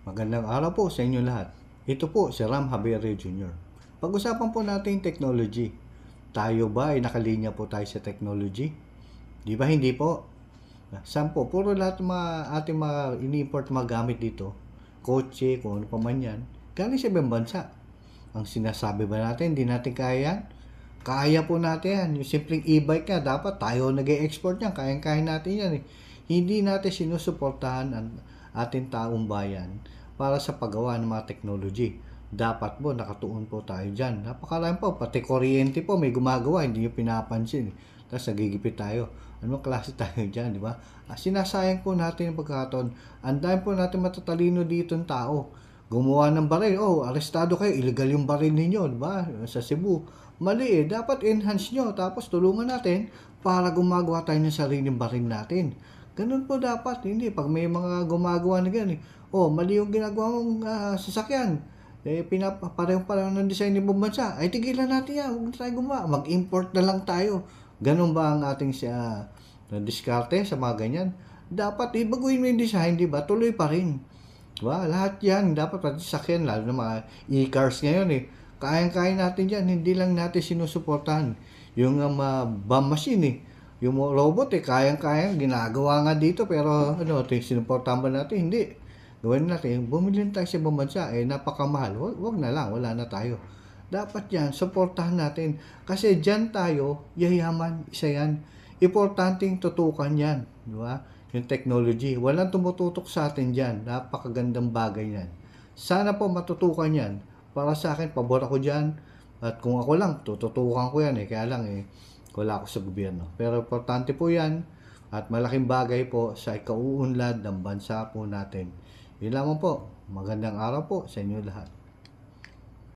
Magandang araw po sa inyo lahat. Ito po si Ram Javier Jr. Pag-usapan po natin yung technology. Tayo ba ay nakalinya po tayo sa technology? Di ba hindi po? Saan po? Puro lahat mga ating mga ini-import mga gamit dito. Kotse, kung ano pa man yan. Galing sa ibang bansa. Ang sinasabi ba natin, hindi natin kaya yan? Kaya po natin yan. Yung simpleng e-bike nga, dapat tayo nag-e-export yan. Kayang-kaya natin yan eh. Hindi natin sinusuportahan ang ating taong bayan para sa paggawa ng mga technology. Dapat po nakatuon po tayo dyan. Napakarami po, pati kuryente po may gumagawa, hindi nyo pinapansin. Tapos nagigipit tayo. Anong klase tayo dyan, di ba? Sinasayang po natin yung pagkakataon. Ang dami po natin matatalino dito ng tao. Gumawa ng baril, arestado kayo, illegal yung baril ninyo, di ba? Sa Cebu. Mali dapat enhance nyo, tapos tulungan natin para gumagawa tayo ng sariling baril natin. Ganun po dapat, hindi. Pag may mga gumagawa na ganyan, mali yung ginagawa mong sasakyan. Pareho-pareho ng design ng ibang bansa. Ay, tigilan natin yan. Huwag na tayo gumawa. Mag-import na lang tayo. Ganun ba ang ating diskarte sa mga ganyan? Dapat, baguhin mo yung design, di ba? Tuloy pa rin. Diba? Lahat yan. Dapat pati sasakyan, lalo na mga e-cars ngayon Kayang-kaya natin yan. Hindi lang natin sinusuportahan. Yung bomb machine Yung robot kayang-kaya, ginagawa nga dito, pero sinuportahan ba natin? Hindi. Gawin natin, bumili tayo sa ibang bansa, napakamahal. Wag na lang, wala na tayo. Dapat yan, suportahan natin. Kasi dyan tayo, yayaman, isa yan. Importanteng tutukan yan. Di ba? Yung technology. Walang tumututok sa atin dyan. Napakagandang bagay yan. Sana po matutukan yan. Para sa akin, pabor ako dyan. At kung ako lang, tututukan ko yan Kaya lang wala ako sa gobyerno. Pero importante po yan at malaking bagay po sa ikauunlad ng bansa po natin. Yun lamang po. Magandang araw po sa inyo lahat.